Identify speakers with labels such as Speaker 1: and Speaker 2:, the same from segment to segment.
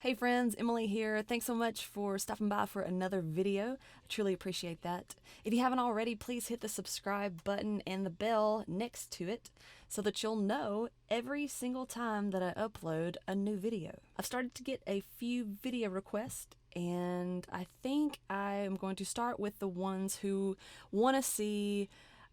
Speaker 1: Hey friends, Emily here. Thanks so much for stopping by for another video. I truly appreciate that. If you haven't already, please hit the subscribe button and the bell next to it so that you'll know every single time that I upload a new video. I've started to get a few video requests, and I think I am going to start with the ones who want to see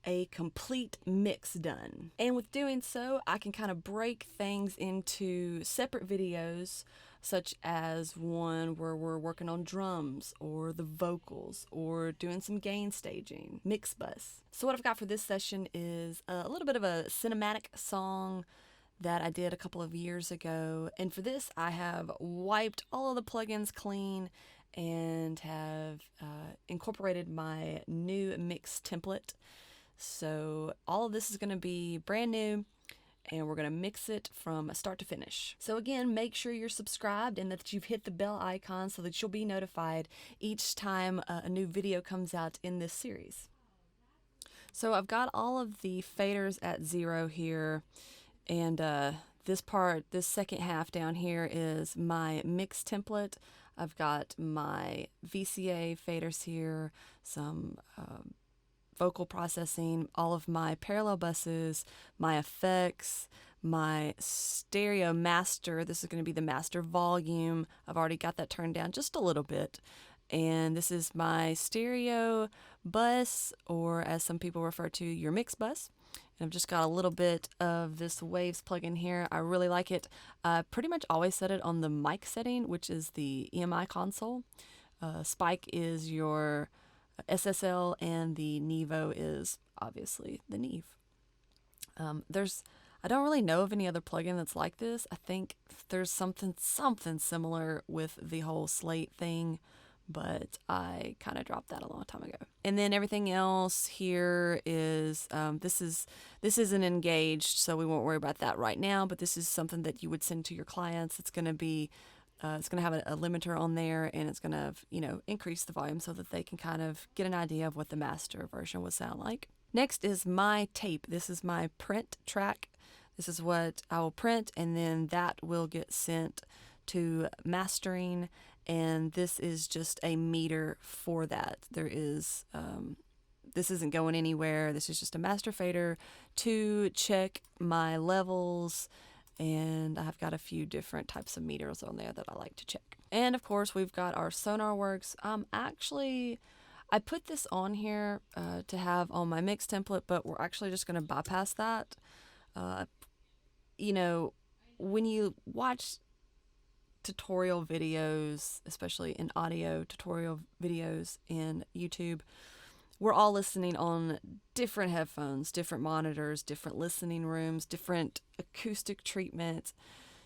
Speaker 1: a complete mix done. And with doing so, I can kind of break things into separate videos, such as one where we're working on drums or the vocals or doing some gain staging, mix bus. So what I've got for this session is a little bit of a cinematic song that I did a couple of years ago. And for this, I have wiped all of the plugins clean and have incorporated my new mix template. So all of this is going to be brand new, and we're going to mix it from start to finish. So again, make sure you're subscribed and that you've hit the bell icon so that you'll be notified each time a new video comes out in this series. So I've got all of the faders at 0 here, and this second half down here is my mix template. I've got my VCA faders here, some vocal processing, all of my parallel buses, my effects, my stereo master. This is going to be the master volume. I've already got that turned down just a little bit. And this is my stereo bus, or as some people refer to, your mix bus. And I've just got a little bit of this Waves plugin here. I really like it. I pretty much always set it on the mic setting, which is the EMI console. Spike is your SSL, and the Nevo is obviously the Neve. I don't really know of any other plugin that's like this. I think there's something similar with the whole Slate thing, but I kind of dropped that a long time ago. And then everything else here is this isn't engaged, so we won't worry about that right now. But this is something that you would send to your clients. It's going to be it's going to have a limiter on there, and it's going to, increase the volume so that they can kind of get an idea of what the master version would sound like. Next is my tape. This is my print track. This is what I will print, and then that will get sent to mastering, and this is just a meter for that. This isn't going anywhere. This is just a master fader to check my levels, and I've got a few different types of meters on there that I like to check. And of course, we've got our SonarWorks. I put this on here to have on my mix template, but we're actually just going to bypass that. When you watch tutorial videos, especially in audio tutorial videos in YouTube, we're all listening on different headphones, different monitors, different listening rooms, different acoustic treatments.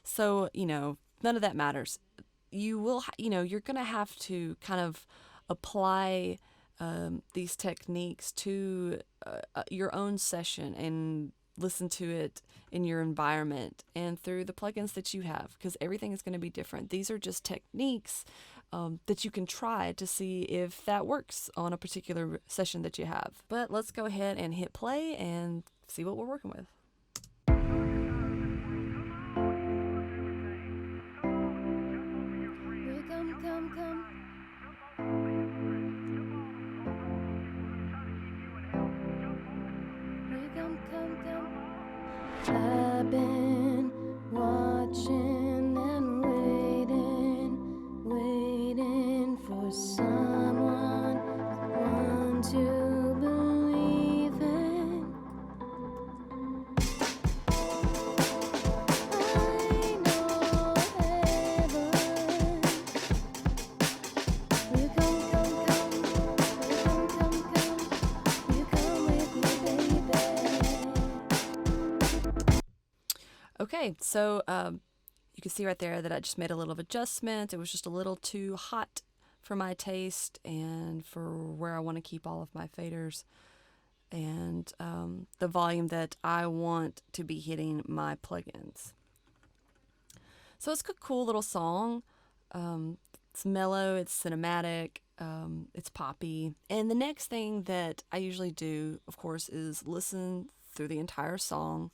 Speaker 1: So, none of that matters. You're going to have to kind of apply these techniques to your own session and listen to it in your environment and through the plugins that you have, because everything is going to be different. These are just techniques that you can try to see if that works on a particular session that you have. But let's go ahead and hit play and see what we're working with.
Speaker 2: I've been watching and waiting for someone to believe in. I know heaven will come, you come with me, baby.
Speaker 1: Okay, so you can see right there that I just made a little adjustment. It was just a little too hot for my taste and for where I want to keep all of my faders and the volume that I want to be hitting my plugins. So it's a cool little song. It's mellow, it's cinematic, it's poppy. And the next thing that I usually do, of course, is listen through the entire song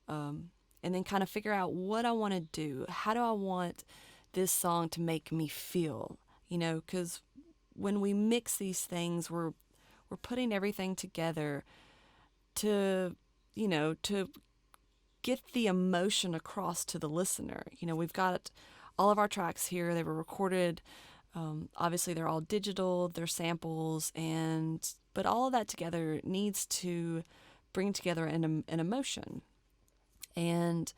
Speaker 1: and then kind of figure out what I want to do. How do I want this song to make me feel, because when we mix these things, we're putting everything together to, to get the emotion across to the listener. We've got all of our tracks here. They were recorded. Obviously, they're all digital. They're samples, but all of that together needs to bring together an emotion, and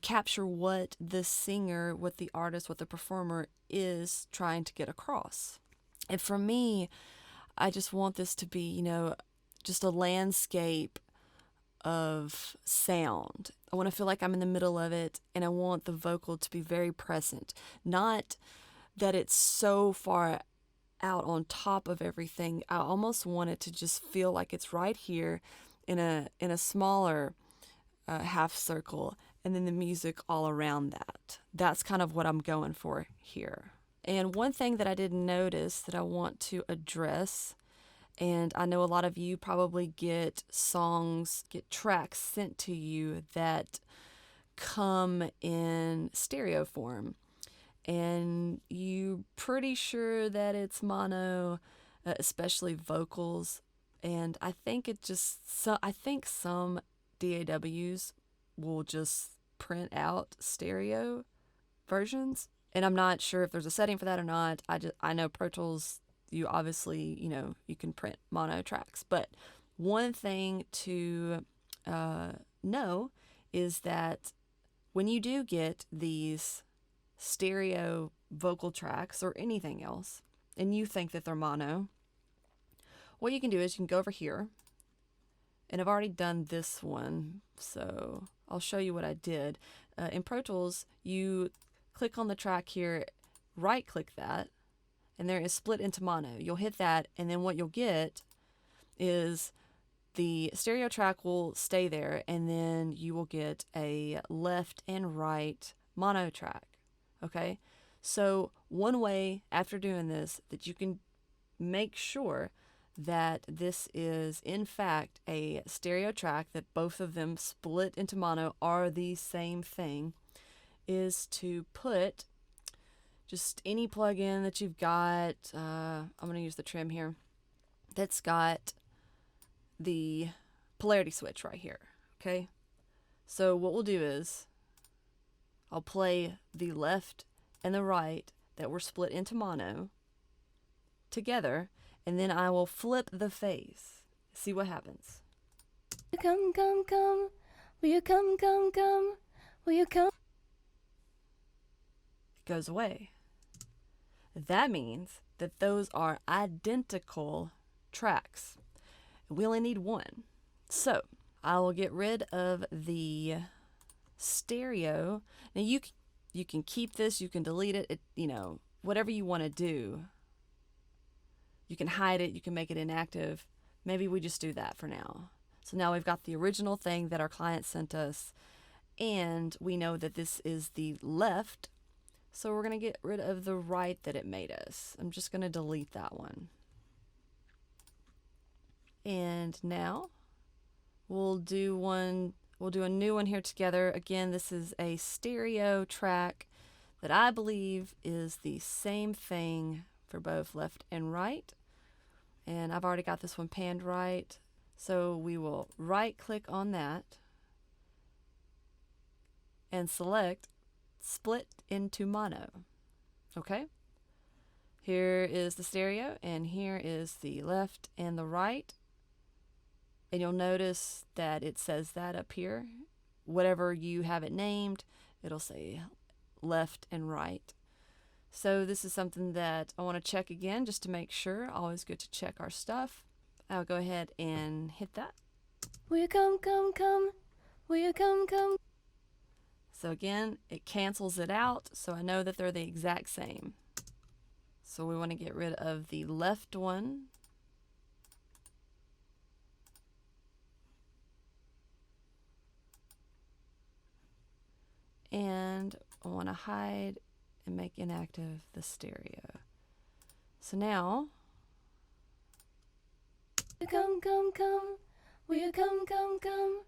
Speaker 1: capture what the singer, what the artist, what the performer is trying to get across. And for me, I just want this to be, just a landscape of sound. I want to feel like I'm in the middle of it, and I want the vocal to be very present. Not that it's so far out on top of everything. I almost want it to just feel like it's right here in a smaller half circle, and then the music all around that. That's kind of what I'm going for here. And one thing that I did notice that I want to address, and I know a lot of you probably get tracks sent to you that come in stereo form, and you're pretty sure that it's mono, especially vocals. And I think I think some DAWs will just print out stereo versions, and I'm not sure if there's a setting for that or not. I know Pro Tools, you obviously, you can print mono tracks, but one thing to know is that when you do get these stereo vocal tracks or anything else, and you think that they're mono, what you can do is you can go over here, and I've already done this one, so I'll show you what I did. In Pro Tools, you click on the track here, right-click that, and there is split into mono. You'll hit that, and then what you'll get is the stereo track will stay there, and then you will get a left and right mono track. Okay? So one way after doing this that you can make sure that this is in fact a stereo track, that both of them split into mono are the same thing, is to put just any plugin that you've got. I'm going to use the trim here, that's got the polarity switch right here. Okay, so what we'll do is I'll play the left and the right that were split into mono together, and then I will flip the phase. See what happens.
Speaker 2: Come, come, come. Will you come, come, come? Will you come?
Speaker 1: It goes away. That means that those are identical tracks. We only need one. So I will get rid of the stereo. Now you can keep this, you can delete it, whatever you want to do. You can hide it, you can make it inactive. Maybe we just do that for now. So now we've got the original thing that our client sent us, and we know that this is the left, so we're going to get rid of the right that it made us. I'm just going to delete that one. And now we'll do a new one here together. Again, this is a stereo track that I believe is the same thing for both left and right. And I've already got this one panned right. So we will right click on that and select split into mono. Okay? Here is the stereo, and here is the left and the right. And you'll notice that it says that up here. Whatever you have it named, it'll say left and right. So this is something that I want to check again just to make sure. Always good to check our stuff. I'll go ahead and hit that.
Speaker 2: Will you come, come, come? Will you come, come?
Speaker 1: So again, it cancels it out, so I know that they're the exact same. So we want to get rid of the left one. And I want to hide and make inactive the stereo. So now,
Speaker 2: Will you come, come, come? Will you come, come, come?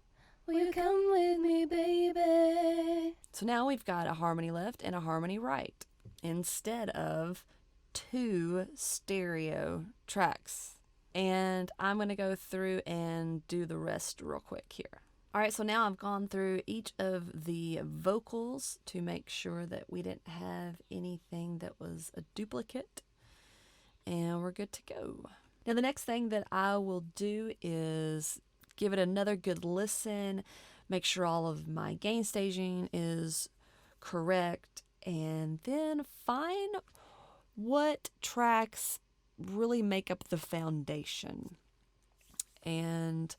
Speaker 2: Will you come with me, baby?
Speaker 1: So now we've got a harmony left and a harmony right instead of 2 stereo tracks. And I'm going to go through and do the rest real quick here. All right, so now I've gone through each of the vocals to make sure that we didn't have anything that was a duplicate. And we're good to go. Now the next thing that I will do is give it another good listen, make sure all of my gain staging is correct, and then find what tracks really make up the foundation. And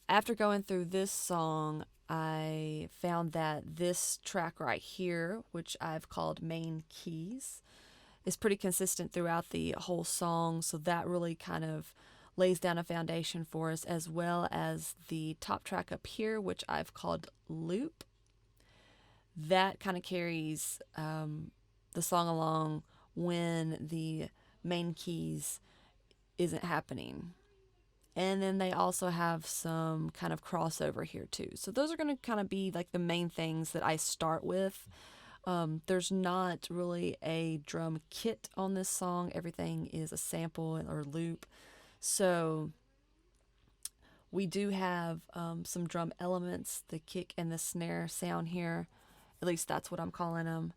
Speaker 1: after going through this song, I found that this track right here, which I've called main keys, is pretty consistent throughout the whole song. So that really kind of lays down a foundation for us, as well as the top track up here, which I've called loop. That kind of carries the song along when the main keys isn't happening. And then they also have some kind of crossover here too. So those are going to kind of be like the main things that I start with. There's not really a drum kit on this song. Everything is a sample or loop. So we do have some drum elements, the kick and the snare sound here. At least that's what I'm calling them.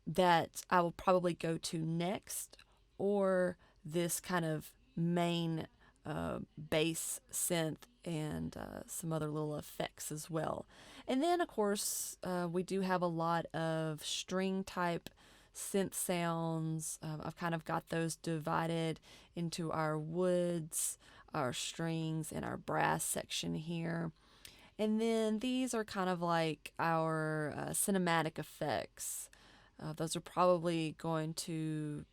Speaker 1: That I will probably go to next, or this kind of main bass synth and some other little effects as well. And then of course we do have a lot of string type synth sounds. I've kind of got those divided into our woods, our strings, and our brass section here. And then these are kind of like our cinematic effects. Those are probably going to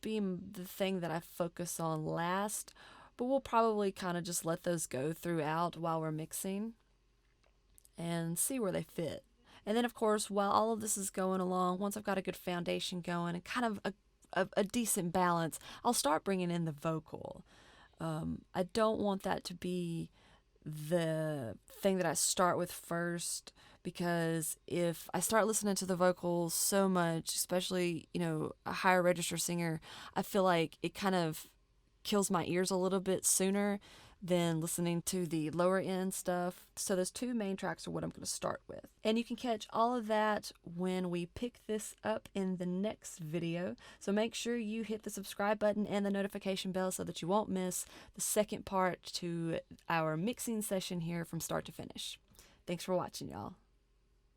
Speaker 1: be the thing that I focus on last, but we'll probably kind of just let those go throughout while we're mixing and see where they fit. And then of course, while all of this is going along, once I've got a good foundation going and kind of a decent balance, I'll start bringing in the vocal. I don't want that to be the thing that I start with first, because if I start listening to the vocals so much, especially, a higher register singer, I feel like it kind of kills my ears a little bit sooner than listening to the lower end stuff. So those 2 main tracks are what I'm going to start with. And you can catch all of that when we pick this up in the next video. So make sure you hit the subscribe button and the notification bell so that you won't miss the second part to our mixing session here from start to finish. Thanks for watching, y'all.